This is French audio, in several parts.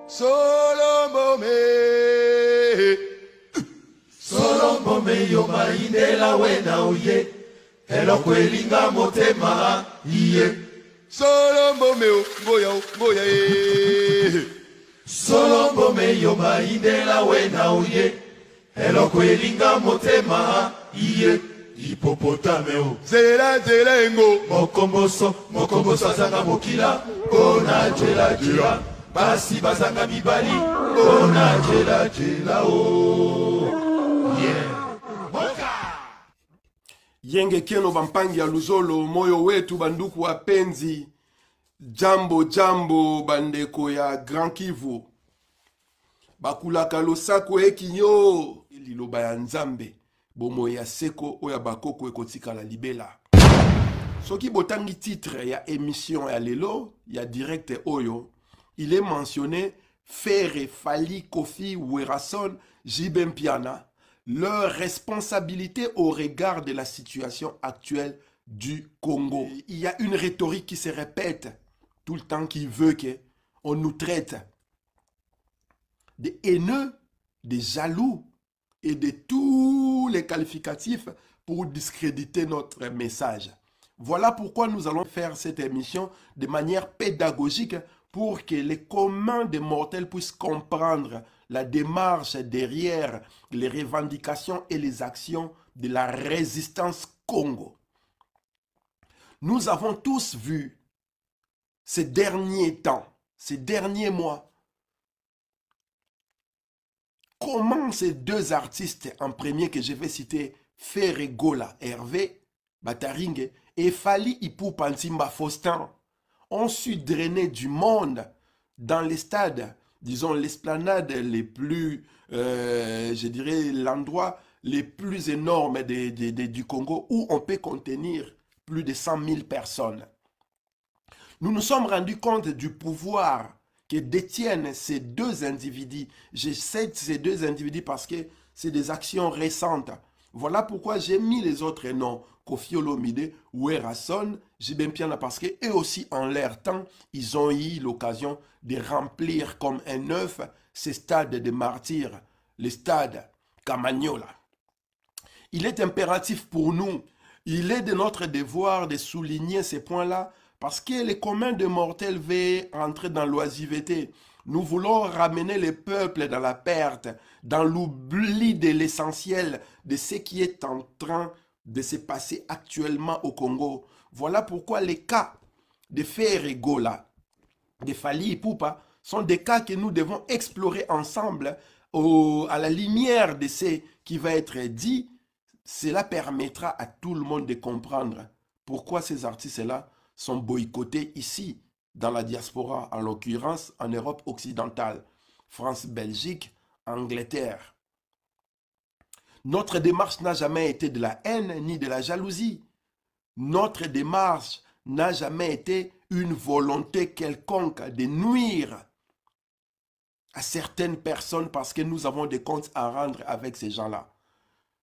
Solomome yo maindela wena uye elokwelinga motema iye Solomome ngoya Solomome yo maindela wena uye elokwelinga motema iye Hippopotameo zela ngo mokomboso azanga mokila ona jela basi bazanga mibali ona jela Yenge keno bampangi ya luzolo moyo wetu banduku wapenzi jambo bandeko ya Grand Kivu bakulaka losako ekinyo liloba ya nzambe bomo ya seko oya bakoko ekotika la libela soki botangi titre ya émission ya lelo ya direct oyo il est mentionné Fere Fali Kofi Werason Jibem Piana leur responsabilité au regard de la situation actuelle du Congo. Il y a une rhétorique qui se répète tout le temps qui veut qu'on nous traite de haineux, de jaloux et de tous les qualificatifs pour discréditer notre message. Voilà pourquoi nous allons faire cette émission de manière pédagogique pour que les communs des mortels puissent comprendre la démarche derrière les revendications et les actions de la résistance Congo. Nous avons tous vu ces derniers temps, ces derniers mois, comment ces deux artistes en premier que je vais citer, Ferregola Hervé Bataringue et Fali Ipupa Nsimba Faustin, ont su drainer du monde dans les stades, disons l'esplanade les plus, je dirais l'endroit les plus énormes du Congo où on peut contenir plus de 100 000 personnes. Nous nous sommes rendus compte du pouvoir que détiennent ces deux individus. Je cite ces deux individus parce que c'est des actions récentes. Voilà pourquoi j'ai mis les autres noms. Kofi Olomide, Werason, Jibem Piana, parce qu'eux aussi, en leur temps, ils ont eu l'occasion de remplir comme un œuf ces stades de martyrs, les stades Camagnola. Il est impératif pour nous, il est de notre devoir de souligner ces points-là, parce que les communs de mortels veulent entrer dans l'oisiveté. Nous voulons ramener les peuples dans la perte, dans l'oubli de l'essentiel, de ce qui est en train de se passer actuellement au Congo. Voilà pourquoi les cas de Ferregola, de Fali Ipupa, sont des cas que nous devons explorer ensemble à la lumière de ce qui va être dit. Cela permettra à tout le monde de comprendre pourquoi ces artistes-là sont boycottés ici, dans la diaspora, en l'occurrence en Europe occidentale, France, Belgique, Angleterre. Notre démarche n'a jamais été de la haine ni de la jalousie. Notre démarche n'a jamais été une volonté quelconque de nuire à certaines personnes parce que nous avons des comptes à rendre avec ces gens-là.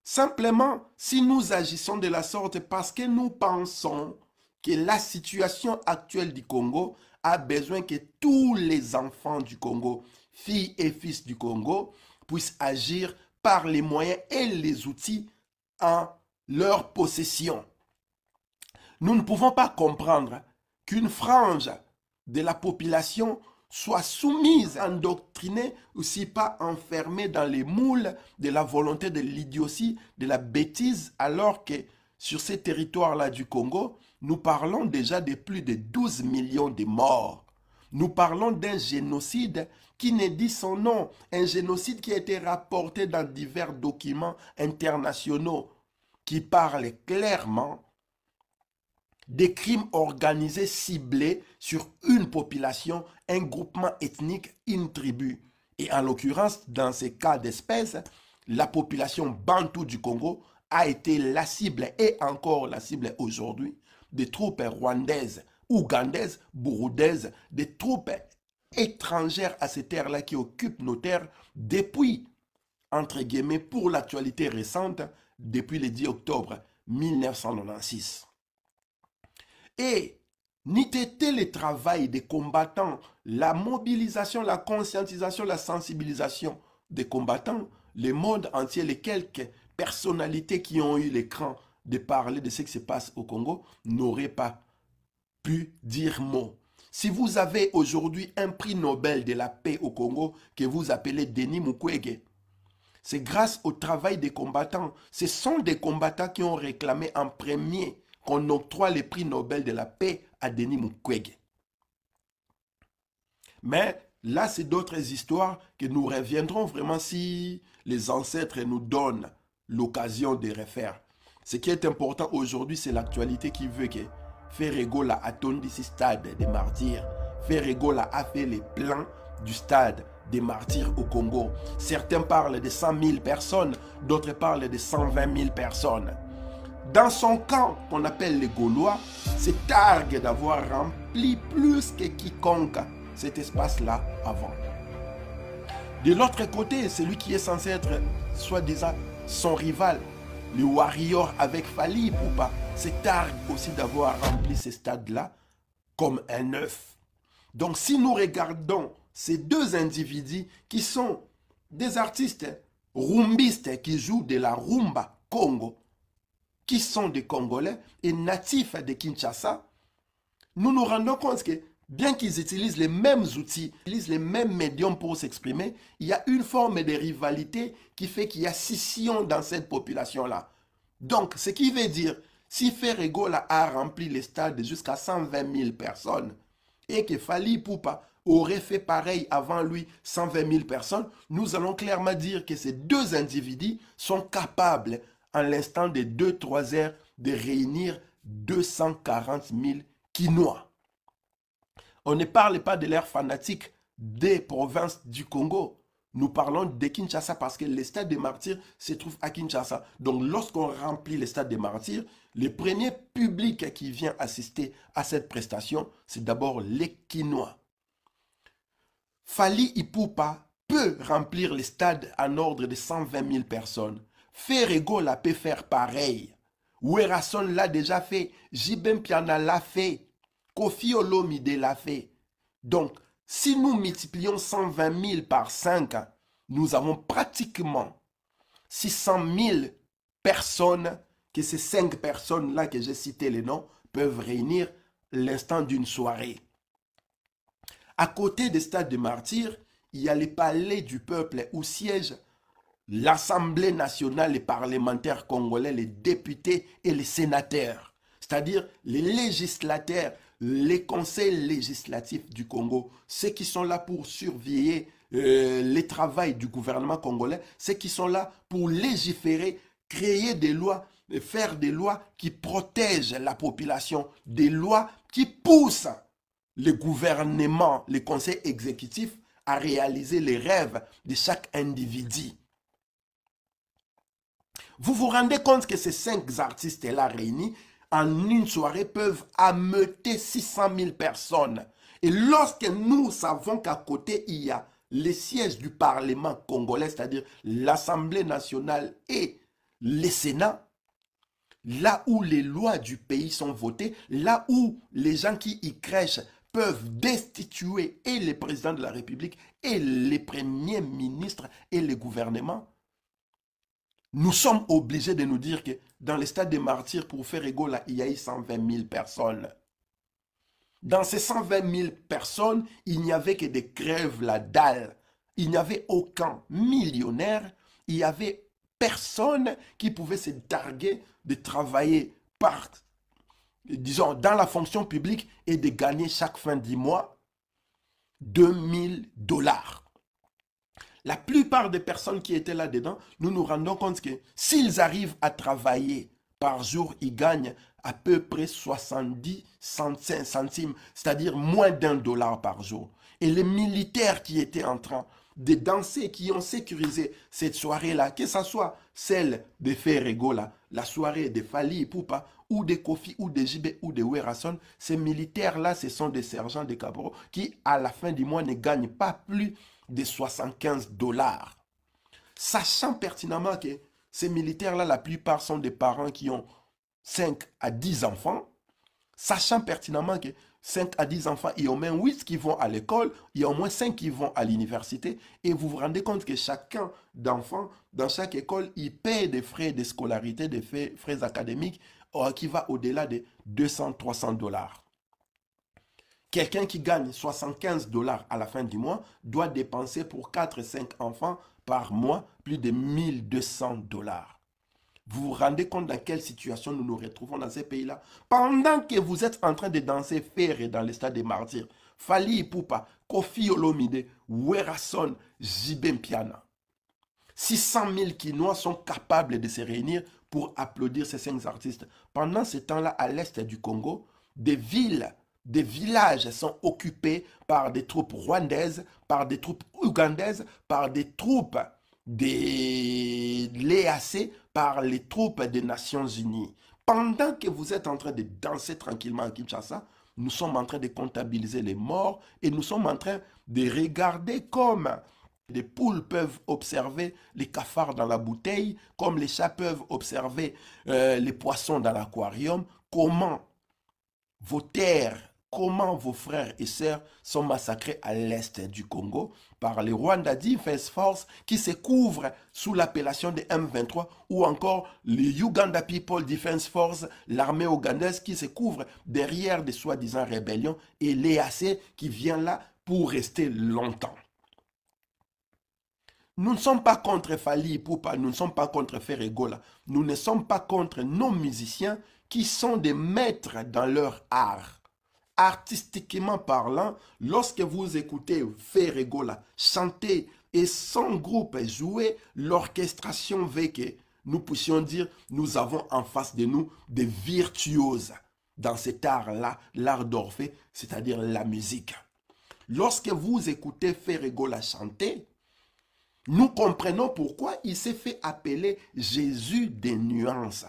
Simplement, si nous agissons de la sorte parce que nous pensons que la situation actuelle du Congo a besoin que tous les enfants du Congo, filles et fils du Congo, puissent agir par les moyens et les outils en leur possession. Nous ne pouvons pas comprendre qu'une frange de la population soit soumise, endoctrinée, aussi pas enfermée dans les moules de la volonté de l'idiotie, de la bêtise, alors que sur ces territoires-là du Congo, nous parlons déjà de plus de 12 millions de morts. Nous parlons d'un génocide qui ne dit son nom, un génocide qui a été rapporté dans divers documents internationaux qui parlent clairement des crimes organisés ciblés sur une population, un groupement ethnique, une tribu. Et en l'occurrence, dans ces cas d'espèce, la population bantoue du Congo a été la cible et encore la cible aujourd'hui des troupes rwandaises, ougandaises, burundaises, des troupes étrangères à ces terres-là qui occupent nos terres depuis, entre guillemets, pour l'actualité récente, depuis le 10 octobre 1996. Et n'eût été le travail des combattants, la mobilisation, la conscientisation, la sensibilisation des combattants, le monde entier, les quelques personnalités qui ont eu l'écran de parler de ce qui se passe au Congo, n'auraient pas pu dire mot. Si vous avez aujourd'hui un prix Nobel de la paix au Congo que vous appelez Denis Mukwege, c'est grâce au travail des combattants. Ce sont des combattants qui ont réclamé en premier qu'on octroie le prix Nobel de la paix à Denis Mukwege. Mais là, c'est d'autres histoires que nous reviendrons vraiment si les ancêtres nous donnent l'occasion de refaire. Ce qui est important aujourd'hui, c'est l'actualité qui veut que Ferregola a tourné ce stade des martyrs. Ferregola a fait les plans du stade des martyrs au Congo. Certains parlent de 100 000 personnes, d'autres parlent de 120 000 personnes. Dans son camp, qu'on appelle les Gaulois, se targue d'avoir rempli plus que quiconque cet espace-là avant. De l'autre côté, celui qui est censé être, soi-disant, son rival, le warrior avec Fali Ipupa, se targue aussi d'avoir rempli ce stade-là comme un œuf. Donc si nous regardons ces deux individus qui sont des artistes rumbistes qui jouent de la rumba Congo, qui sont des Congolais et natifs de Kinshasa, nous nous rendons compte que bien qu'ils utilisent les mêmes outils, utilisent les mêmes médiums pour s'exprimer, il y a une forme de rivalité qui fait qu'il y a scission dans cette population-là. Donc, ce qui veut dire, si Ferregola a rempli les stades jusqu'à 120 000 personnes et que Fali Ipupa aurait fait pareil avant lui, 120 000 personnes, nous allons clairement dire que ces deux individus sont capables, en l'instant de 2-3 heures, de réunir 240 000 Quinois. On ne parle pas de l'ère fanatique des provinces du Congo. Nous parlons de Kinshasa parce que le stade des martyrs se trouve à Kinshasa. Donc lorsqu'on remplit le stade des martyrs, le premier public qui vient assister à cette prestation, c'est d'abord les Quinois. Fali Ipupa peut remplir le stade en ordre de 120 000 personnes. Ferregola peut faire pareil. Werason l'a déjà fait. Jibem Piana l'a fait. Kofi Olomide l'a fait. Donc, si nous multiplions 120 000 par 5, nous avons pratiquement 600 000 personnes que ces 5 personnes-là que j'ai cité les noms peuvent réunir l'instant d'une soirée. À côté des stades de martyrs, il y a les palais du peuple où siègent l'Assemblée nationale, les parlementaires congolais, les députés et les sénateurs, c'est-à-dire les législateurs, les conseils législatifs du Congo, ceux qui sont là pour surveiller le travail du gouvernement congolais, ceux qui sont là pour légiférer, créer des lois, faire des lois qui protègent la population, des lois qui poussent le gouvernement, les conseils exécutifs à réaliser les rêves de chaque individu. Vous vous rendez compte que ces 5 artistes-là réunis en une soirée peuvent ameuter 600 000 personnes. Et lorsque nous savons qu'à côté, il y a les sièges du Parlement congolais, c'est-à-dire l'Assemblée nationale et le Sénat, là où les lois du pays sont votées, là où les gens qui y crèchent peuvent destituer et le président de la République et les premiers ministres et le gouvernement, nous sommes obligés de nous dire que dans le stade des martyrs, pour Ferregola, il y a eu 120 000 personnes. Dans ces 120 000 personnes, il n'y avait que des crèves la dalle. Il n'y avait aucun millionnaire. Il n'y avait personne qui pouvait se targuer de travailler disons, dans la fonction publique et de gagner chaque fin du mois 2000 $. La plupart des personnes qui étaient là-dedans, nous nous rendons compte que s'ils arrivent à travailler par jour, ils gagnent à peu près 70 centimes, c'est-à-dire moins d'$1 par jour. Et les militaires qui étaient en train de danser, qui ont sécurisé cette soirée-là, que ce soit celle de Ferregola, la soirée de Fali Ipupa, ou de Kofi, ou de Jibé, ou de Werason, ces militaires-là, ce sont des sergents de caporal qui, à la fin du mois, ne gagnent pas plus de 75 $. Sachant pertinemment que ces militaires-là, la plupart sont des parents qui ont 5 à 10 enfants, sachant pertinemment que 5 à 10 enfants, il y a au moins 8 qui vont à l'école, il y a au moins 5 qui vont à l'université. Et vous vous rendez compte que chacun d'enfants, dans chaque école, il paie des frais de scolarité, des frais académiques qui va au-delà de 200-300 dollars. Quelqu'un qui gagne 75 dollars à la fin du mois doit dépenser pour 4-5 enfants par mois plus de 1200 dollars. Vous vous rendez compte dans quelle situation nous nous retrouvons dans ces pays-là? Pendant que vous êtes en train de danser ferré dans le stade des martyrs, Fally Ipupa, Koffi Olomide, Werason, Jibem Piana, 600 000 Kinois sont capables de se réunir pour applaudir ces 5 artistes. Pendant ce temps-là, à l'est du Congo, des villes, des villages sont occupés par des troupes rwandaises, par des troupes ougandaises, par des troupes de l'EAC, par les troupes des Nations Unies. Pendant que vous êtes en train de danser tranquillement à Kinshasa, nous sommes en train de comptabiliser les morts et nous sommes en train de regarder comme les poules peuvent observer les cafards dans la bouteille, comme les chats peuvent observer les poissons dans l'aquarium, comment vos terres, comment vos frères et sœurs sont massacrés à l'est du Congo par les Rwanda Defense Force qui se couvrent sous l'appellation de M23 ou encore les Uganda People Defense Force, l'armée ougandaise qui se couvre derrière des soi-disant rébellions et l'EAC qui vient là pour rester longtemps. Nous ne sommes pas contre Fally Ipupa, nous ne sommes pas contre Ferry Gola, nous ne sommes pas contre nos musiciens qui sont des maîtres dans leur art. Artistiquement parlant, lorsque vous écoutez Ferry Gola chanter et son groupe jouer, l'orchestration veut que nous puissions dire nous avons en face de nous des virtuoses dans cet art-là, l'art d'Orphée, c'est-à-dire la musique. Lorsque vous écoutez Ferry Gola chanter, nous comprenons pourquoi il s'est fait appeler Jésus des nuances.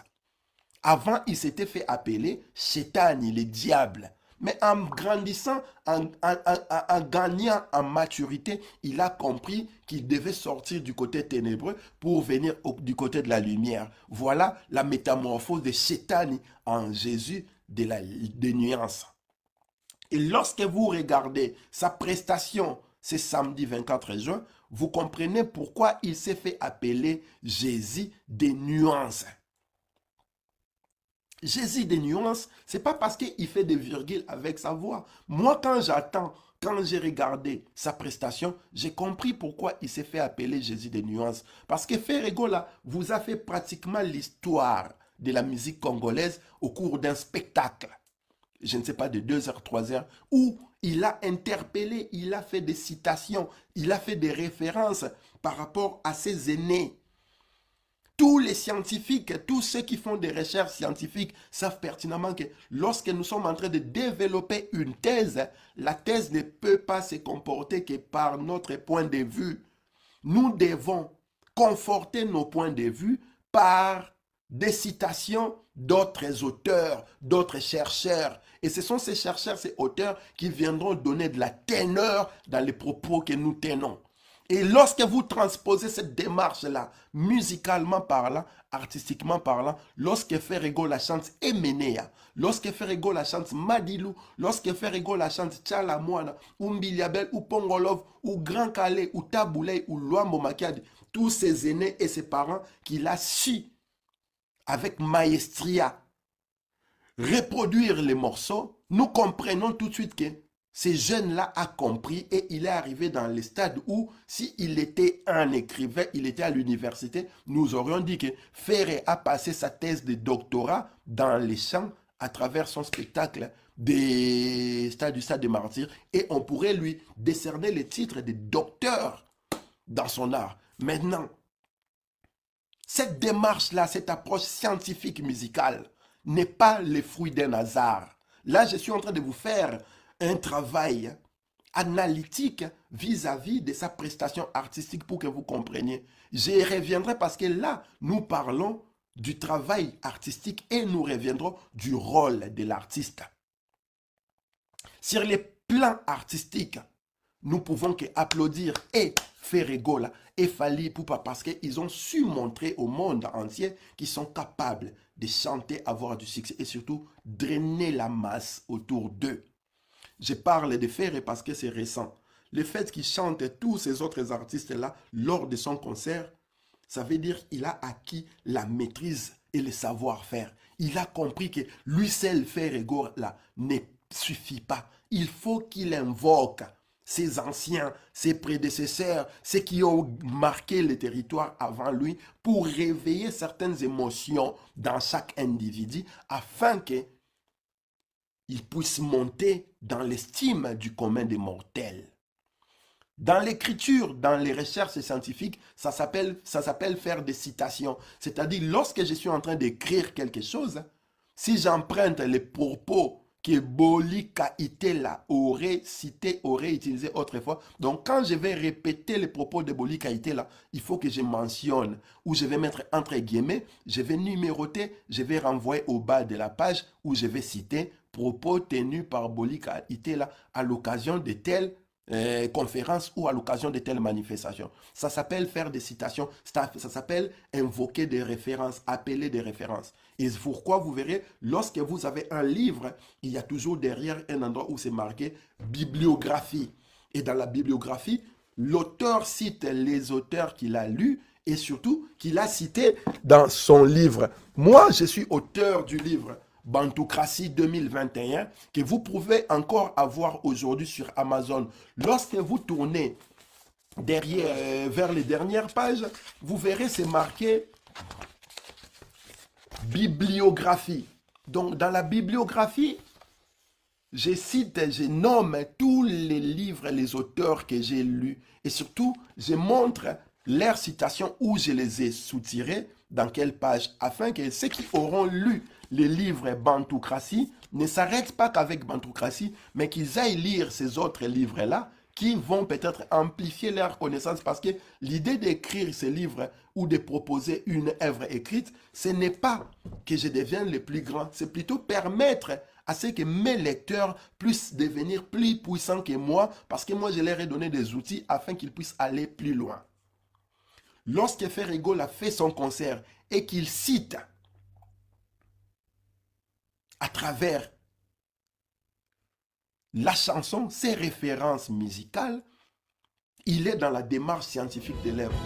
Avant, il s'était fait appeler Chétani, le diable. Mais en grandissant, en gagnant en maturité, il a compris qu'il devait sortir du côté ténébreux pour venir du côté de la lumière. Voilà la métamorphose de Chétani en Jésus des nuances. Et lorsque vous regardez sa prestation ce samedi 24 juin, vous comprenez pourquoi il s'est fait appeler Jésus des nuances. Jésus des nuances, c'est pas parce qu'il fait des virgules avec sa voix. Moi, quand j'ai regardé sa prestation, j'ai compris pourquoi il s'est fait appeler Jésus des nuances. Parce que Ferry Gola vous a fait pratiquement l'histoire de la musique congolaise au cours d'un spectacle. Je ne sais pas, de 2 heures, 3 heures, où il a interpellé, il a fait des citations, il a fait des références par rapport à ses aînés. Tous les scientifiques, tous ceux qui font des recherches scientifiques savent pertinemment que lorsque nous sommes en train de développer une thèse, la thèse ne peut pas se comporter que par notre point de vue. Nous devons conforter nos points de vue par des citations d'autres auteurs, d'autres chercheurs. Et ce sont ces chercheurs, ces auteurs qui viendront donner de la teneur dans les propos que nous tenons. Et lorsque vous transposez cette démarche-là, musicalement parlant, artistiquement parlant, lorsque Ferry Gola chante Emenea, lorsque Ferry Gola chante Madilou, lorsque Ferry Gola chante Tchala Moana, ou Mbiliabel, ou Pongolov, ou Grand Calais, ou Taboulay, ou Luambo Makiadi, tous ses aînés et ses parents qu'il a su, avec maestria, reproduire les morceaux, nous comprenons tout de suite que ces jeunes-là a compris et il est arrivé dans le stade où, s'il était un écrivain, il était à l'université, nous aurions dit que Ferré a passé sa thèse de doctorat dans les champs à travers son spectacle du stade des martyrs et on pourrait lui décerner le titre de docteur dans son art. Maintenant, cette démarche-là, cette approche scientifique musicale n'est pas le fruit d'un hasard. Là, je suis en train de vous faire un travail analytique vis-à-vis de sa prestation artistique pour que vous compreniez. Je reviendrai parce que là, nous parlons du travail artistique et nous reviendrons du rôle de l'artiste. Sur les plans artistiques, nous pouvons qu'applaudir et Ferry Gola et Fally Ipupa parce qu'ils ont su montrer au monde entier qu'ils sont capables de chanter, avoir du succès et surtout drainer la masse autour d'eux. Je parle de Ferré parce que c'est récent. Le fait qu'il chante tous ces autres artistes-là lors de son concert, ça veut dire qu'il a acquis la maîtrise et le savoir-faire. Il a compris que lui seul, Ferré Gola, ne suffit pas. Il faut qu'il invoque ses anciens, ses prédécesseurs, ceux qui ont marqué le territoire avant lui pour réveiller certaines émotions dans chaque individu afin qu'il puisse monter dans l'estime du commun des mortels. Dans l'écriture, dans les recherches scientifiques, ça s'appelle faire des citations. C'est-à-dire, lorsque je suis en train d'écrire quelque chose, si j'emprunte les propos que Bolika Itela aurait cité, aurait utilisé autrefois. Donc, quand je vais répéter les propos de Bolika Itela, il faut que je mentionne, ou je vais mettre entre guillemets, je vais numéroter, je vais renvoyer au bas de la page où je vais citer propos tenus par Bolika Itela à l'occasion de telle conférence ou à l'occasion de telles manifestations. Ça s'appelle faire des citations, ça s'appelle invoquer des références, appeler des références. Et c'est pourquoi vous verrez, lorsque vous avez un livre, il y a toujours derrière un endroit où c'est marqué bibliographie. Et dans la bibliographie, l'auteur cite les auteurs qu'il a lus et surtout qu'il a cités dans son livre. Moi, je suis auteur du livre Bantoocratie 2021 que vous pouvez encore avoir aujourd'hui sur Amazon. Lorsque vous tournez derrière, vers les dernières pages, vous verrez c'est marqué bibliographie. Donc dans la bibliographie, je cite, je nomme tous les livres, les auteurs que j'ai lus et surtout je montre leurs citations où je les ai soutirées, dans quelle page, afin que ceux qui auront lu les livres Bantoocratie ne s'arrêtent pas qu'avec Bantoocratie, mais qu'ils aillent lire ces autres livres-là qui vont peut-être amplifier leur connaissance parce que l'idée d'écrire ces livres ou de proposer une œuvre écrite, ce n'est pas que je devienne le plus grand, c'est plutôt permettre à ce que mes lecteurs puissent devenir plus puissants que moi parce que moi je leur ai donné des outils afin qu'ils puissent aller plus loin. Lorsque Ferré Gola fait son concert et qu'il cite à travers la chanson, ses références musicales, il est dans la démarche scientifique de l'œuvre.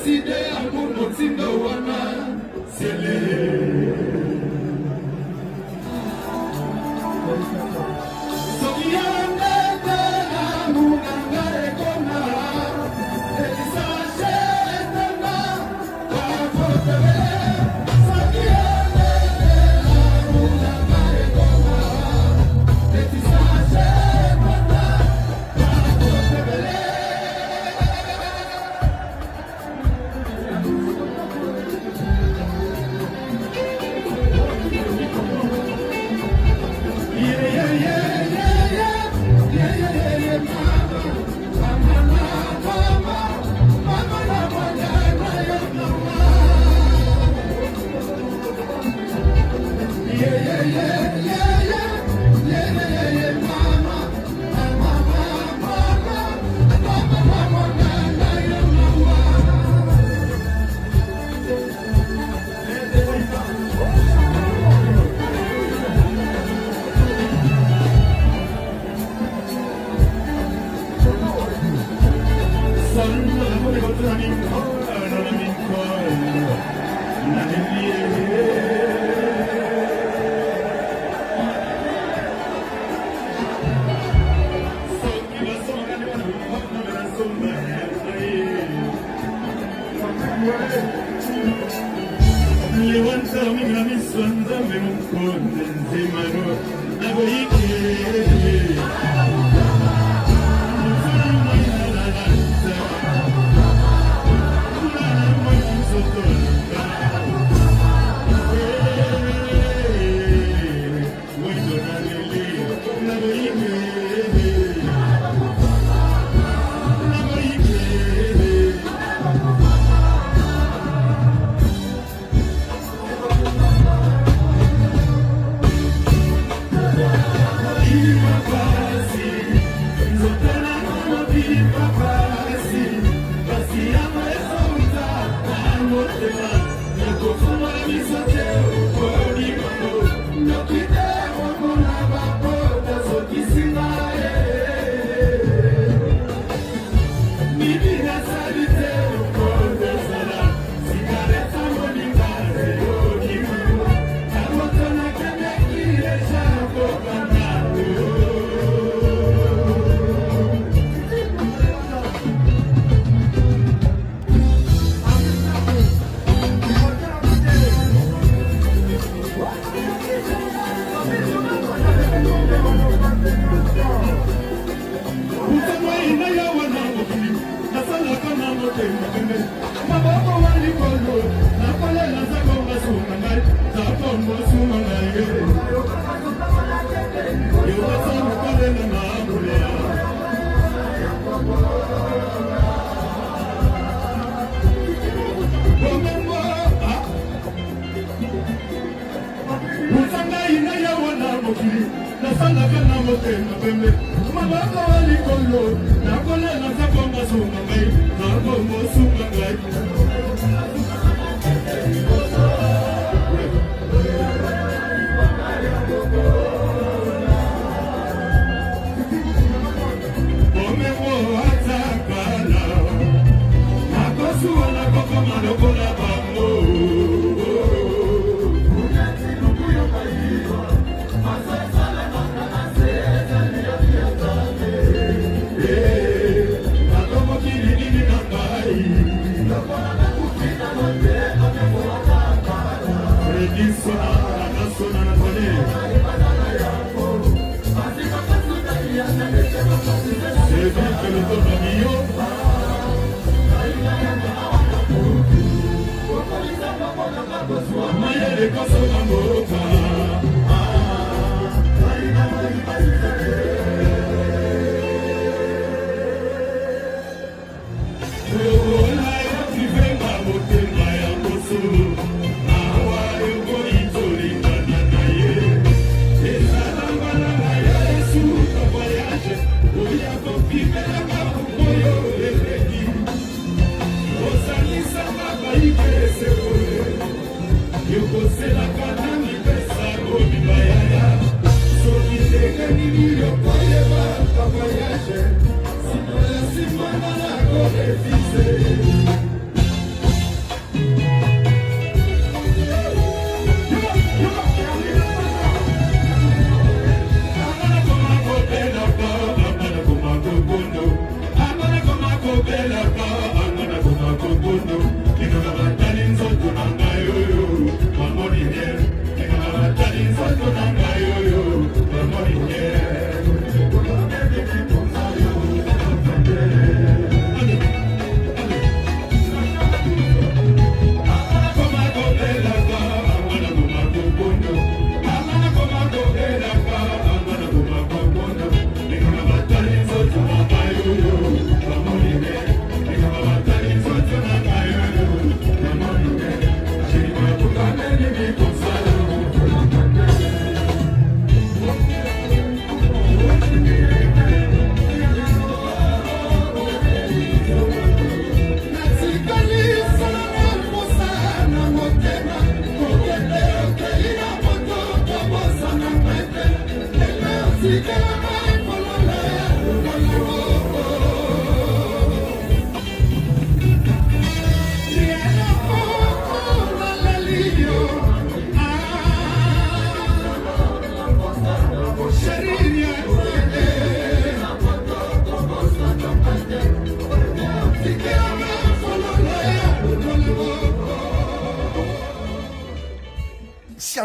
décidé à mon motindo wana c'est les Eu vou ser a cara.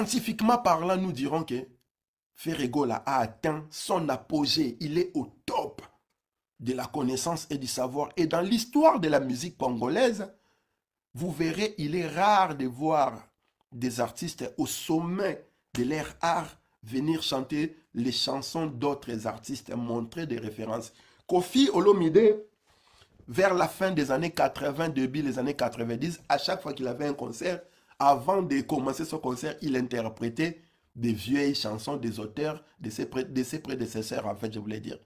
Scientifiquement parlant, nous dirons que Ferregola a atteint son apogée. Il est au top de la connaissance et du savoir. Et dans l'histoire de la musique congolaise, vous verrez, il est rare de voir des artistes au sommet de leur art venir chanter les chansons d'autres artistes, montrer des références. Koffi Olomide, vers la fin des années 80, début des années 90, à chaque fois qu'il avait un concert, avant de commencer son concert, il interprétait des vieilles chansons des auteurs, de ses prédécesseurs, en fait, je voulais dire.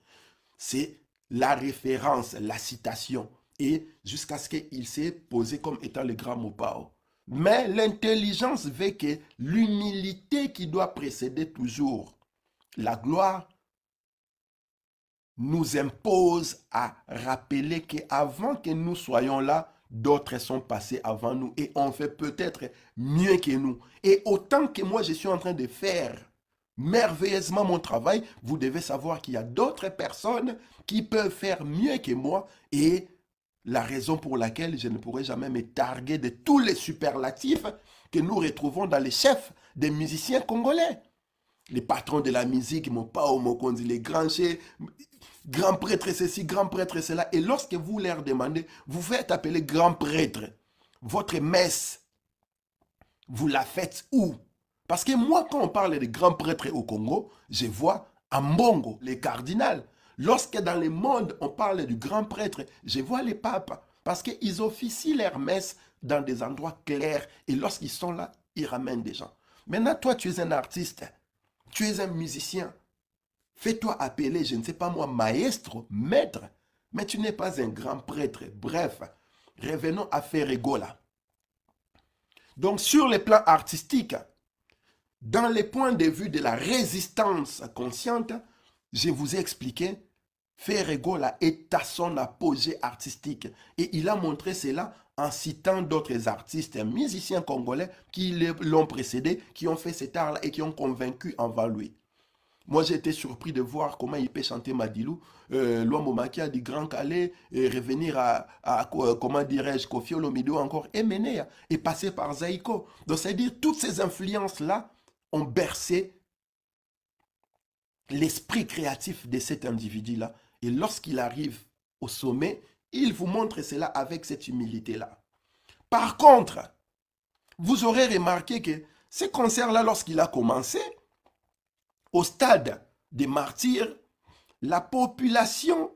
C'est la référence, la citation, et jusqu'à ce qu'il s'est posé comme étant le grand Mopao. Mais l'intelligence veut que l'humilité qui doit précéder toujours la gloire nous impose à rappeler qu'avant que nous soyons là, d'autres sont passés avant nous et ont fait peut-être mieux que nous. Et autant que moi je suis en train de faire merveilleusement mon travail, vous devez savoir qu'il y a d'autres personnes qui peuvent faire mieux que moi et la raison pour laquelle je ne pourrai jamais me targuer de tous les superlatifs que nous retrouvons dans les chefs des musiciens congolais. Les patrons de la musique, Mopao Mokonzi, les grands chefs, grand prêtre ceci, grand prêtre cela. Et lorsque vous leur demandez, vous faites appeler grand prêtre. Votre messe, vous la faites où? Parce que moi, quand on parle de grand prêtre au Congo, je vois Ambongo, les cardinals. Lorsque dans le monde, on parle du grand prêtre, je vois les papes. Parce qu'ils officient leur messe dans des endroits clairs. Et lorsqu'ils sont là, ils ramènent des gens. Maintenant, toi, tu es un artiste. Tu es un musicien. Fais-toi appeler, je ne sais pas moi, maestro, maître. Mais tu n'es pas un grand prêtre. Bref, revenons à Ferregola. Donc, sur le plan artistique, dans les points de vue de la résistance consciente, je vous ai expliqué, Ferregola est à son apogée artistique. Et il a montré cela en citant d'autres artistes, musiciens congolais qui l'ont précédé, qui ont fait cet art-là et qui ont convaincu envers lui. Moi, j'ai été surpris de voir comment il peut chanter Madilou, Luambo Makia du Grand Calais, et revenir à comment dirais-je, Koffi Olomide encore, et Menea, et passer par Zaïko. Donc, c'est-à-dire, toutes ces influences-là ont bercé l'esprit créatif de cet individu-là. Et lorsqu'il arrive au sommet, il vous montre cela avec cette humilité-là. Par contre, vous aurez remarqué que ce concert-là, lorsqu'il a commencé, au stade des martyrs, la population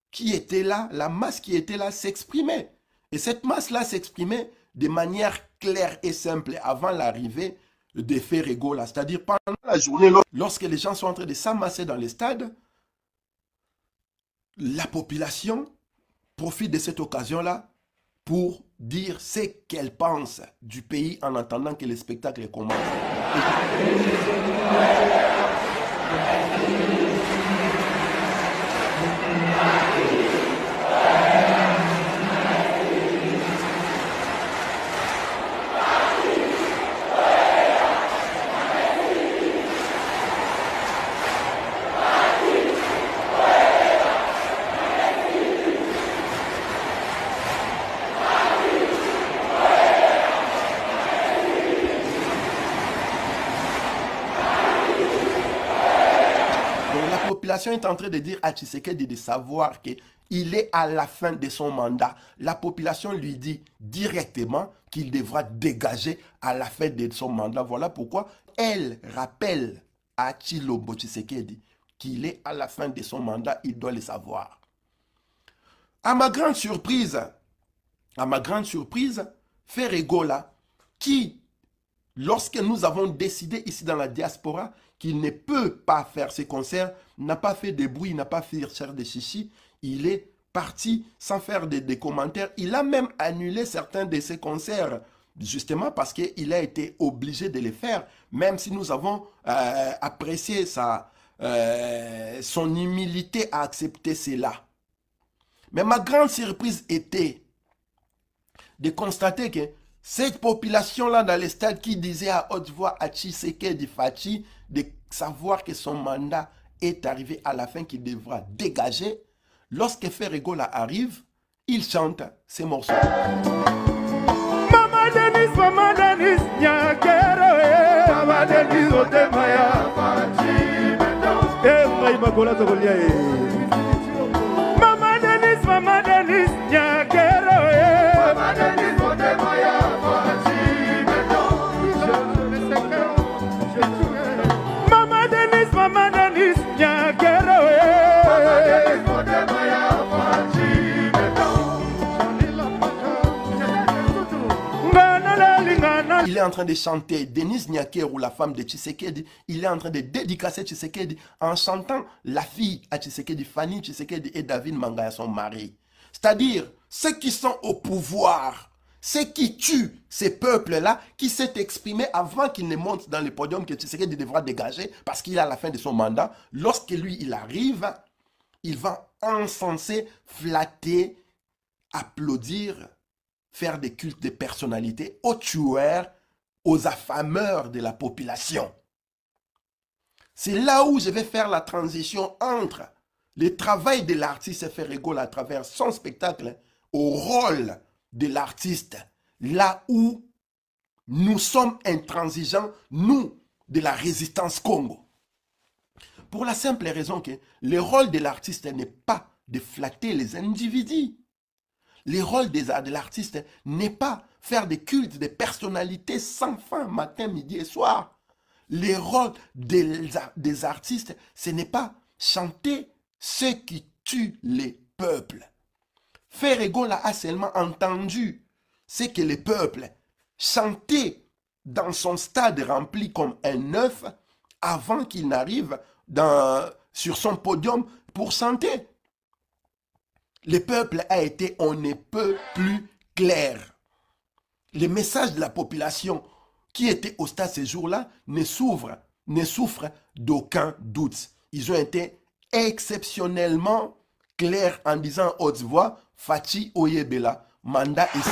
qui était là, la masse qui était là s'exprimait. Et cette masse-là s'exprimait de manière claire et simple avant l'arrivée de Ferregola. C'est-à-dire pendant la journée, lorsque les gens sont en train de s'amasser dans les stades, la population profite de cette occasion-là pour dire ce qu'elle pense du pays en attendant que le spectacle commence. La population est en train de dire à Tshisekedi de savoir qu'il est à la fin de son mandat. La population lui dit directement qu'il devra dégager à la fin de son mandat. Voilà pourquoi elle rappelle à Tshilombo Tshisekedi qu'il est à la fin de son mandat, il doit le savoir. À ma grande surprise, Ferregola, qui, lorsque nous avons décidé ici dans la diaspora qu'il ne peut pas faire ses concerts, n'a pas fait de bruit, n'a pas fait cher de chichi, il est parti sans faire des commentaires. Il a même annulé certains de ses concerts, justement parce qu'il a été obligé de les faire, même si nous avons apprécié son humilité à accepter cela. Mais ma grande surprise était de constater que cette population-là dans les stades qui disait à haute voix à Tshisekedi Fachi de savoir que son mandat est arrivé à la fin, qu'il devra dégager, lorsque Ferregola arrive, il chante ces morceaux. Mama Denis, Nyakero, Denise Otemaya ngai makola tokolia Mama Denise Nyakero Mama Denise Otemaya Mama Denise Nyakero Il est en train de chanter Denise Nyakero, la femme de Tshisekedi. Il est en train de dédicacer Tshisekedi en chantant la fille à Tshisekedi, Fanny Tshisekedi et David Mangaya, son mari. C'est-à-dire, ceux qui sont au pouvoir, ceux qui tuent ces peuples-là, qui s'est exprimé avant qu'il ne monte dans le podium que Tshisekedi devra dégager, parce qu'il est à la fin de son mandat. Lorsque lui, il arrive, il va encenser, flatter, applaudir, faire des cultes de personnalité aux tueurs, aux affameurs de la population. C'est là où je vais faire la transition entre le travail de l'artiste Ferregola à travers son spectacle au rôle de l'artiste, là où nous sommes intransigeants, nous, de la résistance Congo. Pour la simple raison que le rôle de l'artiste n'est pas de flatter les individus. Le rôle de l'artiste n'est pas faire des cultes de personnalités sans fin, matin, midi et soir. Le rôle des artistes, ce n'est pas chanter ceux qui tuent les peuples. Ferregola a seulement entendu ce que les peuples chantaient dans son stade rempli comme un œuf avant qu'il n'arrive sur son podium pour chanter. Le peuple a été on ne peut plus clair. Le message de la population qui était au stade ce jour-là ne souffre d'aucun doute. Ils ont été exceptionnellement clairs en disant haute voix, Fachi Oyebela, mandat ici.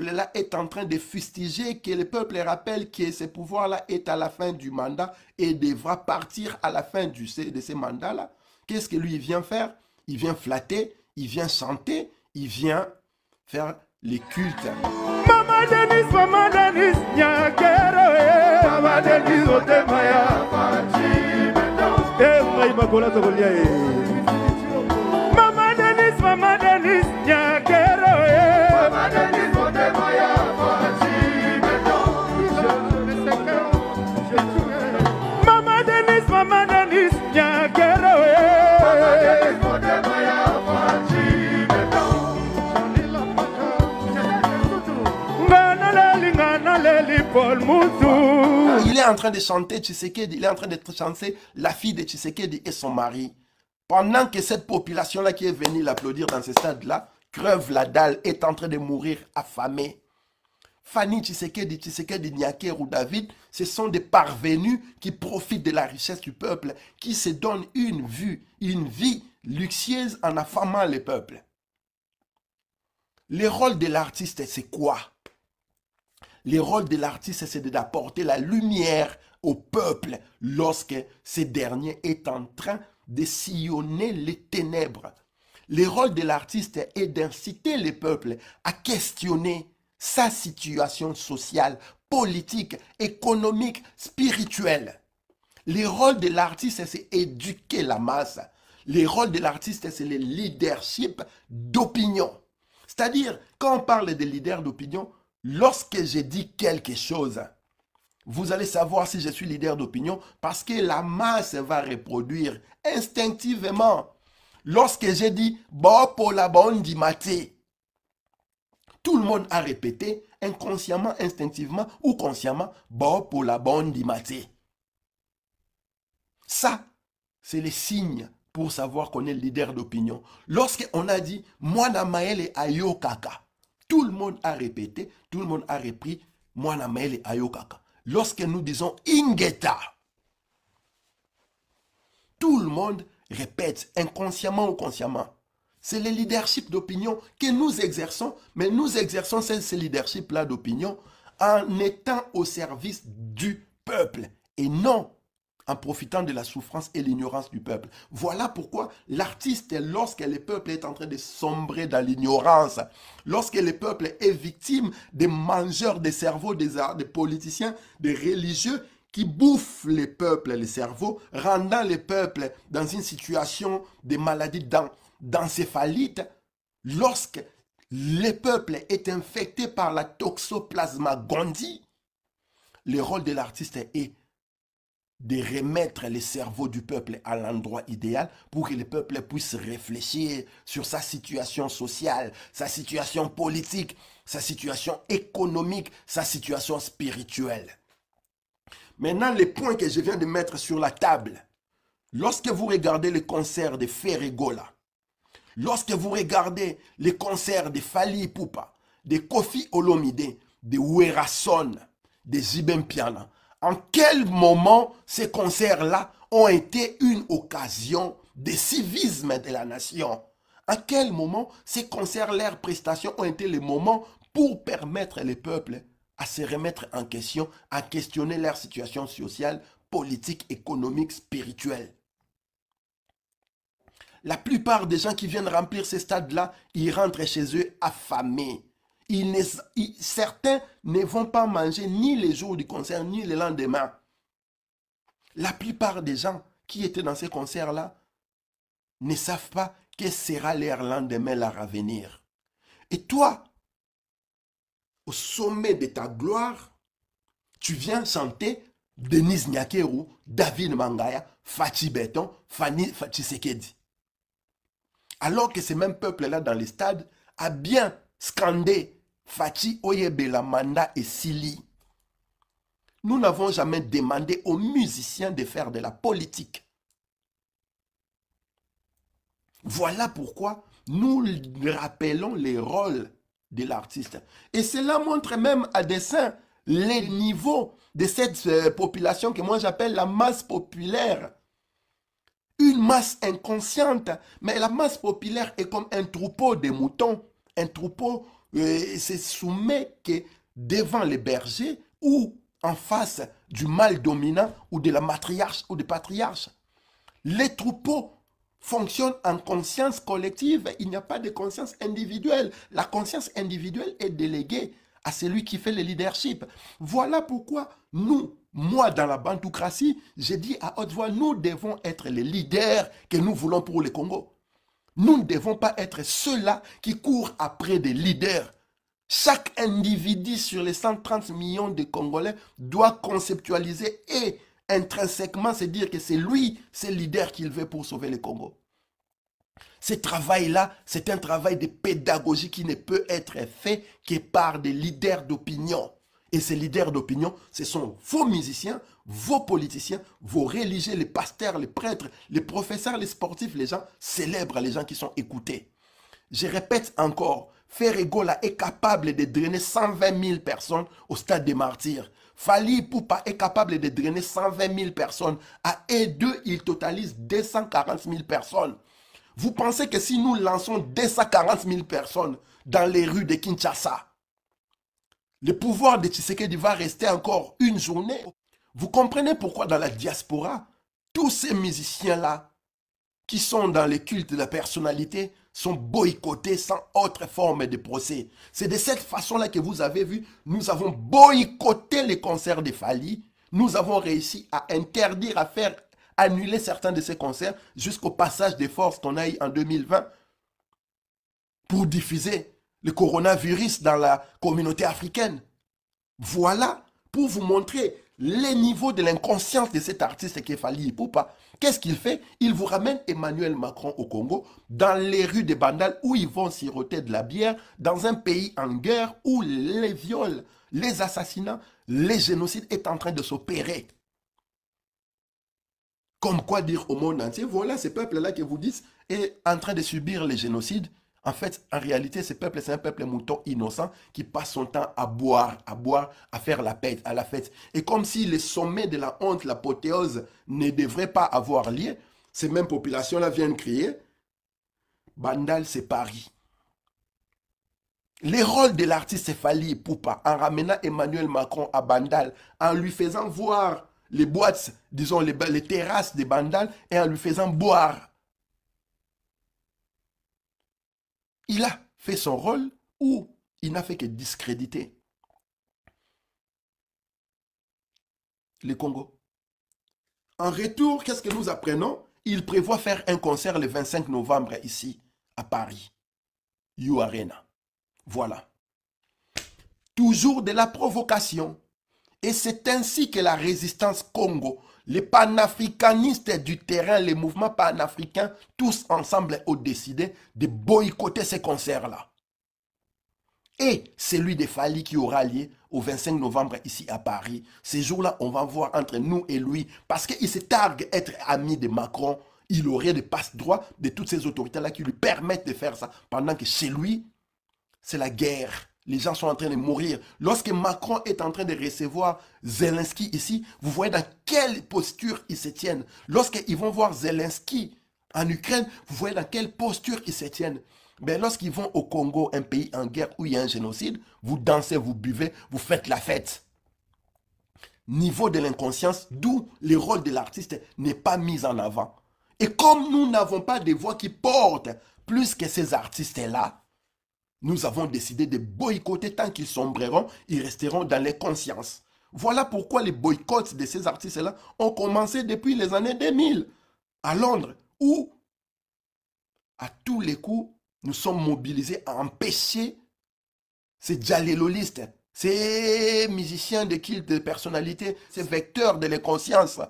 Là est en train de fustiger, que le peuple rappelle que ce pouvoir-là est à la fin du mandat et devra partir à la fin de ces mandats-là. Qu'est-ce que lui vient faire? Il vient flatter, il vient chanter, il vient faire les cultes. Mama Denise, Nyakero Mama Denise Otemaya ngai makola tokolia Mama Denise Nyakero Mama Denise Mama Denise Nyakero Il est en train de chanter Tshisekedi, il est en train de chanter la fille de Tshisekedi et son mari. Pendant que cette population-là qui est venue l'applaudir dans ce stade-là, crève la dalle, est en train de mourir affamée. Fanny Tshisekedi, Nyakero ou David, ce sont des parvenus qui profitent de la richesse du peuple, qui se donnent une vie luxueuse en affamant le peuple. Le rôle de l'artiste, c'est quoi? Le rôle de l'artiste, c'est d'apporter la lumière au peuple lorsque ce dernier est en train de sillonner les ténèbres. Le rôle de l'artiste est d'inciter le peuple à questionner sa situation sociale, politique, économique, spirituelle. Le rôle de l'artiste, c'est éduquer la masse. Le rôle de l'artiste, c'est le leadership d'opinion. C'est-à-dire, quand on parle de leader d'opinion, lorsque je dis quelque chose, vous allez savoir si je suis leader d'opinion parce que la masse va reproduire instinctivement. Lorsque j'ai dit « Bo la bondi maté », tout le monde a répété inconsciemment, instinctivement ou consciemment « Bo la bondi maté ». Ça, c'est les signes pour savoir qu'on est leader d'opinion. Lorsqu'on a dit « Mwana Maele ayo kaka », tout le monde a répété, tout le monde a repris « Mwana Maele ayo kaka ». Lorsque nous disons « Ingeta », tout le monde répète, inconsciemment ou consciemment. C'est le leadership d'opinion que nous exerçons, mais nous exerçons ce leadership-là d'opinion en étant au service du peuple et non en profitant de la souffrance et l'ignorance du peuple. Voilà pourquoi l'artiste, lorsque le peuple est en train de sombrer dans l'ignorance, lorsque le peuple est victime des mangeurs des cerveaux, des politiciens, des religieux, qui bouffent les peuples, les cerveaux, rendant les peuples dans une situation de maladie d'encéphalite, lorsque le peuple est infecté par la toxoplasma gondii, le rôle de l'artiste est de remettre les cerveaux du peuple à l'endroit idéal pour que le peuple puisse réfléchir sur sa situation sociale, sa situation politique, sa situation économique, sa situation spirituelle. Maintenant, les points que je viens de mettre sur la table, lorsque vous regardez le concert de Ferregola, lorsque vous regardez les concerts de Fally Ipupa, de Koffi Olomide, de Werason, de Zibem Piana, en quel moment ces concerts-là ont été une occasion de civisme de la nation? À quel moment ces concerts, leurs prestations ont été les moments pour permettre les peuples à se remettre en question, à questionner leur situation sociale, politique, économique, spirituelle? La plupart des gens qui viennent remplir ces stades-là, ils rentrent chez eux affamés. Certains ne vont pas manger ni les jours du concert, ni le lendemain. La plupart des gens qui étaient dans ces concerts-là ne savent pas quel sera leur lendemain, leur avenir. Et toi, au sommet de ta gloire, tu viens chanter Denise Nyakeru, David Mangaya, Fachi Beton, Fanny Tshisekedi. Alors que ces mêmes peuples-là dans les stades a bien scandé Fachi Oyebela Manda et Sili. Nous n'avons jamais demandé aux musiciens de faire de la politique. Voilà pourquoi nous rappelons les rôles de l'artiste. Et cela montre même à dessein les niveaux de cette population que moi j'appelle la masse populaire. Une masse inconsciente, mais la masse populaire est comme un troupeau de moutons. Un troupeau se soumet que devant les bergers ou en face du mâle dominant ou de la matriarche ou du patriarche. Les troupeaux fonctionnent en conscience collective. Il n'y a pas de conscience individuelle. La conscience individuelle est déléguée à celui qui fait le leadership. Voilà pourquoi nous, moi dans la bantoocratie, j'ai dit à haute voix, nous devons être les leaders que nous voulons pour le Congo. Nous ne devons pas être ceux-là qui courent après des leaders. Chaque individu sur les 130 millions de Congolais doit conceptualiser et intrinsèquement se dire que c'est lui, c'est le leader qu'il veut pour sauver le Congo. Ce travail-là, c'est un travail de pédagogie qui ne peut être fait que par des leaders d'opinion. Et ces leaders d'opinion, ce sont vos musiciens, vos politiciens, vos religieux, les pasteurs, les prêtres, les professeurs, les sportifs, les gens célèbres, les gens qui sont écoutés. Je répète encore, Ferregola est capable de drainer 120 000 personnes au stade des martyrs. Fally Ipupa est capable de drainer 120 000 personnes. À eux deux, ils totalisent 240 000 personnes. Vous pensez que si nous lançons 240 000 personnes dans les rues de Kinshasa, le pouvoir de Tshisekedi va rester encore une journée? Vous comprenez pourquoi dans la diaspora, tous ces musiciens-là qui sont dans le culte de la personnalité sont boycottés sans autre forme de procès. C'est de cette façon-là que vous avez vu, nous avons boycotté les concerts de Fally. Nous avons réussi à interdire, à faire annuler certains de ces concerts jusqu'au passage des forces qu'on a eu en 2020 pour diffuser le coronavirus dans la communauté africaine. Voilà pour vous montrer les niveaux de l'inconscience de cet artiste qui est Fally Ipupa. Qu'est-ce qu'il fait? Il vous ramène Emmanuel Macron au Congo, dans les rues de Bandal où ils vont siroter de la bière, dans un pays en guerre où les viols, les assassinats, les génocides est en train de s'opérer. Comme quoi dire au monde entier, voilà ce peuple-là que vous dites est en train de subir les génocides. En fait, en réalité, ce peuple, c'est un peuple mouton innocent qui passe son temps à boire, à faire la fête, à la fête. Et comme si le sommet de la honte, l'apothéose ne devrait pas avoir lieu, ces mêmes populations-là viennent crier, Bandal, c'est Paris. Le rôle de l'artiste Fally Ipupa en ramenant Emmanuel Macron à Bandal, en lui faisant voir les boîtes, disons les terrasses de Bandal et en lui faisant boire. Il a fait son rôle ou il n'a fait que discréditer le Congo. En retour, qu'est-ce que nous apprenons? Il prévoit faire un concert le 25 novembre ici, à Paris. You Arena. Voilà. Toujours de la provocation. Et c'est ainsi que la résistance Congo, les panafricanistes du terrain, les mouvements panafricains, tous ensemble ont décidé de boycotter ces concerts-là. Et celui de Fally qui aura lieu au 25 novembre ici à Paris. Ces jours-là, on va voir entre nous et lui. Parce qu'il se targue être ami de Macron. Il aurait des passe-droits de toutes ces autorités-là qui lui permettent de faire ça. Pendant que chez lui, c'est la guerre. Les gens sont en train de mourir. Lorsque Macron est en train de recevoir Zelensky ici, vous voyez dans quelle posture ils se tiennent. Lorsqu'ils vont voir Zelensky en Ukraine, vous voyez dans quelle posture ils se tiennent. Mais lorsqu'ils vont au Congo, un pays en guerre où il y a un génocide, vous dansez, vous buvez, vous faites la fête. Niveau de l'inconscience, d'où le rôle de l'artiste n'est pas mis en avant. Et comme nous n'avons pas de voix qui portent plus que ces artistes-là, nous avons décidé de boycotter tant qu'ils sombreront, ils resteront dans les consciences. Voilà pourquoi les boycotts de ces artistes-là ont commencé depuis les années 2000 à Londres, où à tous les coups, nous sommes mobilisés à empêcher ces djalilolistes, ces musiciens de culte, de personnalité, ces vecteurs de l'inconscience,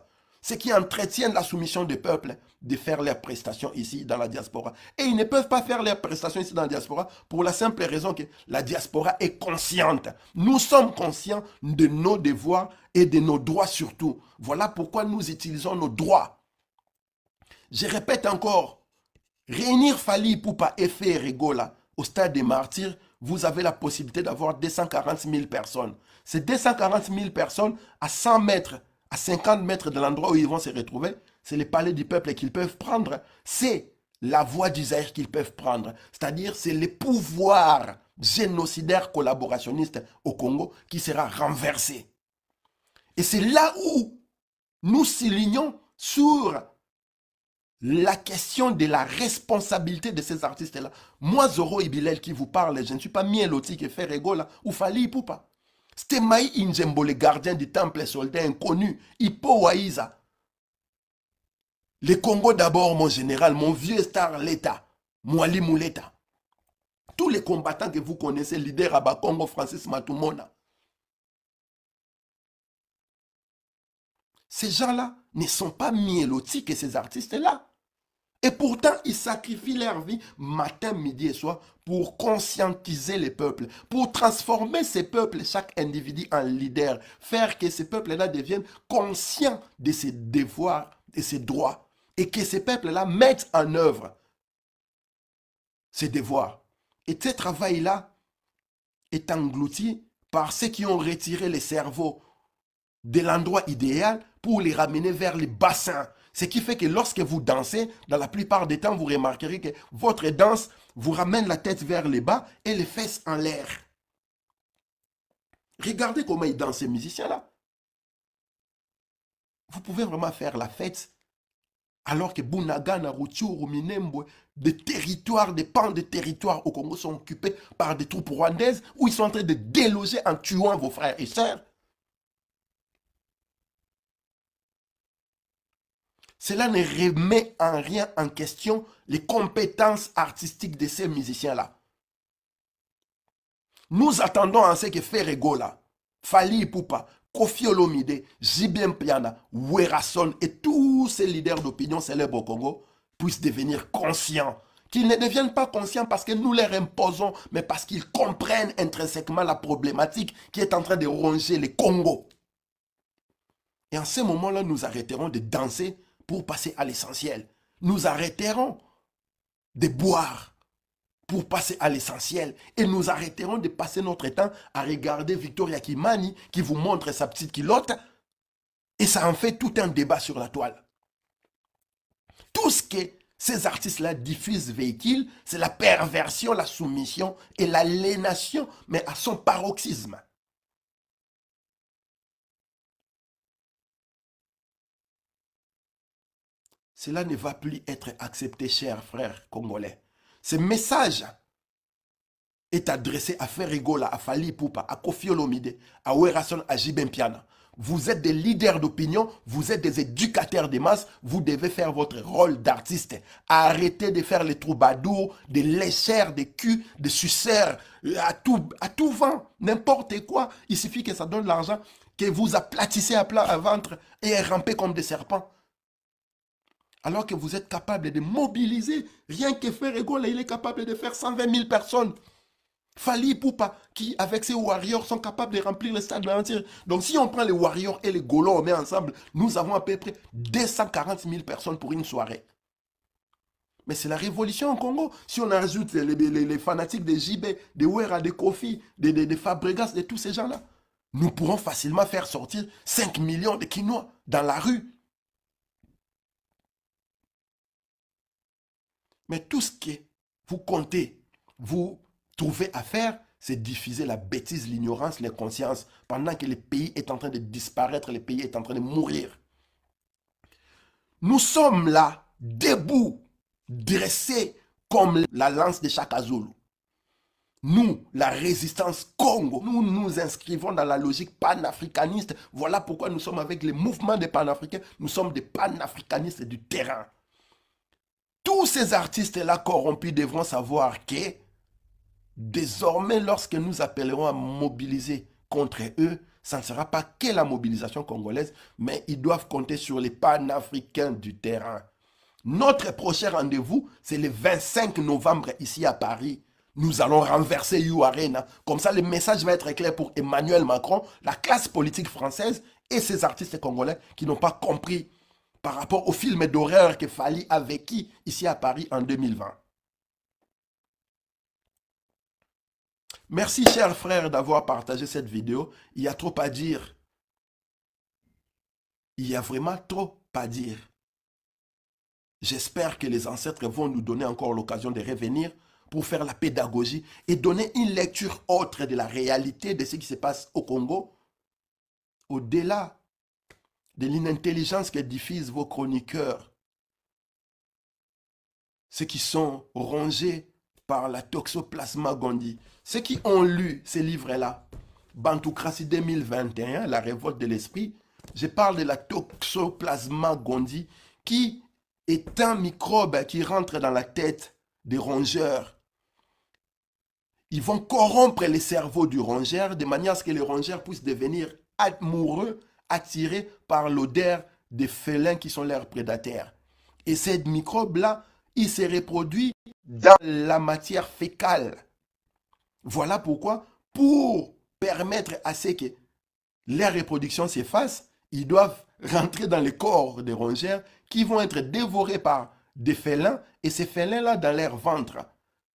ceux qui entretiennent la soumission du peuple, de faire leurs prestations ici dans la diaspora. Et ils ne peuvent pas faire leurs prestations ici dans la diaspora pour la simple raison que la diaspora est consciente. Nous sommes conscients de nos devoirs et de nos droits surtout. Voilà pourquoi nous utilisons nos droits. Je répète encore, réunir Fally Ipupa et Ferregola au stade des Martyrs, vous avez la possibilité d'avoir 240 000 personnes. Ces 240 000 personnes, à 100 mètres, à 50 mètres de l'endroit où ils vont se retrouver, c'est le palais du peuple qu'ils peuvent prendre. C'est la voie du Zaïre qu'ils peuvent prendre. C'est-à-dire, c'est le pouvoir génocidaire collaborationniste au Congo qui sera renversé. Et c'est là où nous soulignons sur la question de la responsabilité de ces artistes-là. Moi, Zoro Ibilel qui vous parle, je ne suis pas Mieloti qui fait Regola ou Fally Ipupa. C'était Maï Injembo, le gardien du temple soldat inconnu, Hippo Waïza. Le Congo d'abord, mon général, mon vieux star l'État, Mwali Mouleta. Tous les combattants que vous connaissez, leader Abba Congo, Francis Matumona. Ces gens-là ne sont pas Mieloti que ces artistes-là. Et pourtant, ils sacrifient leur vie matin, midi et soir pour conscientiser les peuples, pour transformer ces peuples, chaque individu en leader, faire que ces peuples-là deviennent conscients de ses devoirs et ses droits, et que ces peuples-là mettent en œuvre ces devoirs. Et ce travail-là est englouti par ceux qui ont retiré les cerveaux de l'endroit idéal pour les ramener vers les bassins. Ce qui fait que lorsque vous dansez, dans la plupart des temps, vous remarquerez que votre danse vous ramène la tête vers le bas et les fesses en l'air. Regardez comment ils dansent ces musiciens-là. Vous pouvez vraiment faire la fête alors que Bunagana, Rutshuru, Minembwe, des territoires, des pans de territoires au Congo sont occupés par des troupes rwandaises où ils sont en train de déloger en tuant vos frères et sœurs. Cela ne remet en rien en question les compétences artistiques de ces musiciens-là. Nous attendons en ce que Ferregola, Fally Ipupa, Koffi Olomide, J.B. Mpiana, Werason et tous ces leaders d'opinion célèbres au Congo puissent devenir conscients. Qu'ils ne deviennent pas conscients parce que nous leur imposons, mais parce qu'ils comprennent intrinsèquement la problématique qui est en train de ronger le Congo. Et en ce moment-là, nous arrêterons de danser pour passer à l'essentiel. Nous arrêterons de boire pour passer à l'essentiel. Et nous arrêterons de passer notre temps à regarder Victoria Kimani qui vous montre sa petite culotte. Et ça en fait tout un débat sur la toile. Tout ce que ces artistes-là diffusent, véhiculent, c'est la perversion, la soumission et l'aliénation, mais à son paroxysme. Cela ne va plus être accepté, chers frères congolais. Ce message est adressé à Ferregola, à Fally Ipupa, à Koffi Olomide, à Werrason, à JB Mpiana. Vous êtes des leaders d'opinion, vous êtes des éducateurs des masses, vous devez faire votre rôle d'artiste. Arrêtez de faire les troubadours, des lécheurs, des culs, des suceurs, à tout vent, n'importe quoi. Il suffit que ça donne l'argent, que vous aplatissez à plat à ventre et rampez comme des serpents. Alors que vous êtes capable de mobiliser, rien que Ferregola, il est capable de faire 120 000 personnes. Fally Ipupa, qui avec ses warriors sont capables de remplir le stade entier. Donc si on prend les warriors et les Golos, on met ensemble, nous avons à peu près 240 000 personnes pour une soirée. Mais c'est la révolution au Congo. Si on ajoute les fanatiques de JB, de Wera, de Koffi, de Fabregas, de tous ces gens-là, nous pourrons facilement faire sortir 5 millions de Quinois dans la rue. Mais tout ce que vous comptez, vous trouvez à faire, c'est diffuser la bêtise, l'ignorance, l'inconscience, pendant que le pays est en train de disparaître, le pays est en train de mourir. Nous sommes là, debout, dressés comme la lance de Shaka Zulu. Nous, la résistance Congo, nous nous inscrivons dans la logique panafricaniste. Voilà pourquoi nous sommes avec les mouvements des panafricains. Nous sommes des panafricanistes du terrain. Tous ces artistes-là corrompus devront savoir que désormais, lorsque nous appellerons à mobiliser contre eux, ça ne sera pas que la mobilisation congolaise, mais ils doivent compter sur les panafricains du terrain. Notre prochain rendez-vous, c'est le 25 novembre ici à Paris. Nous allons renverser You Arena. Comme ça, le message va être clair pour Emmanuel Macron, la classe politique française et ces artistes congolais qui n'ont pas compris par rapport au film d'horreur que Fally a vécu ici à Paris en 2020. Merci, chers frères, d'avoir partagé cette vidéo. Il y a trop à dire. Il y a vraiment trop à dire. J'espère que les ancêtres vont nous donner encore l'occasion de revenir pour faire la pédagogie et donner une lecture autre de la réalité de ce qui se passe au Congo, au-delà de l'inintelligence que diffusent vos chroniqueurs, ceux qui sont rongés par la toxoplasma gondii, ceux qui ont lu ces livres-là, Bantoocratie 2021, la révolte de l'esprit, je parle de la toxoplasma gondii qui est un microbe qui rentre dans la tête des rongeurs. Ils vont corrompre les cerveaux du rongeur de manière à ce que les rongeurs puissent devenir amoureux, attirés par l'odeur des félins qui sont leurs prédateurs. Et ces microbes-là, ils se reproduisent dans la matière fécale. Voilà pourquoi, pour permettre à ce que leur reproduction s'efface, ils doivent rentrer dans les corps des rongeurs qui vont être dévorés par des félins, et ces félins-là, dans leur ventre,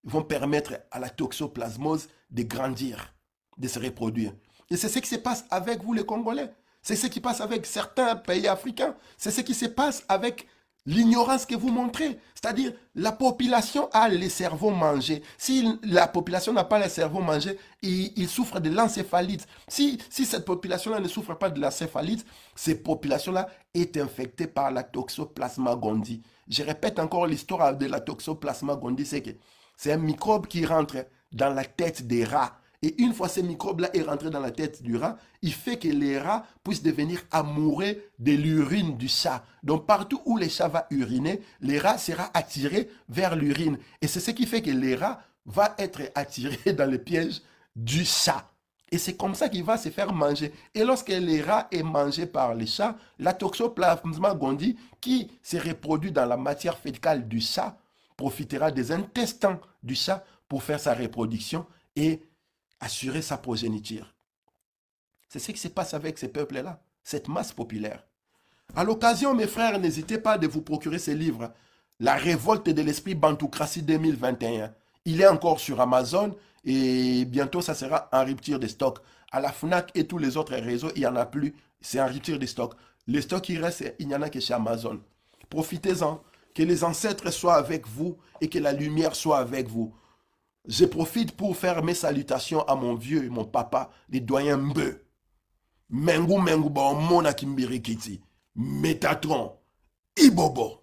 vont permettre à la toxoplasmose de grandir, de se reproduire. Et c'est ce qui se passe avec vous les Congolais. C'est ce qui passe avec certains pays africains. C'est ce qui se passe avec l'ignorance que vous montrez. C'est-à-dire, la population a les cerveaux mangés. Si la population n'a pas les cerveaux mangés, il souffre de l'encéphalite. Si cette population-là ne souffre pas de l'encéphalite, cette population-là est infectée par la toxoplasma gondii. Je répète encore l'histoire de la toxoplasma gondii, c'est que c'est un microbe qui rentre dans la tête des rats. Et une fois ce microbe-là est rentré dans la tête du rat, il fait que les rats puissent devenir amoureux de l'urine du chat. Donc partout où le chat va uriner, les rats seront attirés vers l'urine. Et c'est ce qui fait que les rats vont être attirés dans le piège du chat. Et c'est comme ça qu'il va se faire manger. Et lorsque les rats est mangé par les chats, la toxoplasma gondii, qui se reproduit dans la matière fécale du chat, profitera des intestins du chat pour faire sa reproduction et assurer sa progéniture. C'est ce qui se passe avec ces peuples-là, cette masse populaire. À l'occasion, mes frères, n'hésitez pas de vous procurer ces livres. La révolte de l'esprit Bantoukratie 2021. Il est encore sur Amazon et bientôt ça sera en rupture de stock. À la FNAC et tous les autres réseaux, il n'y en a plus. C'est en rupture de stock. Les stocks qui restent, il n'y en a que chez Amazon. Profitez-en. Que les ancêtres soient avec vous et que la lumière soit avec vous. Je profite pour faire mes salutations à mon vieux, mon papa, les doyens Mbe. Mengu Mengu Ba Mona Kimbirikiti. Métatron. Ibobo.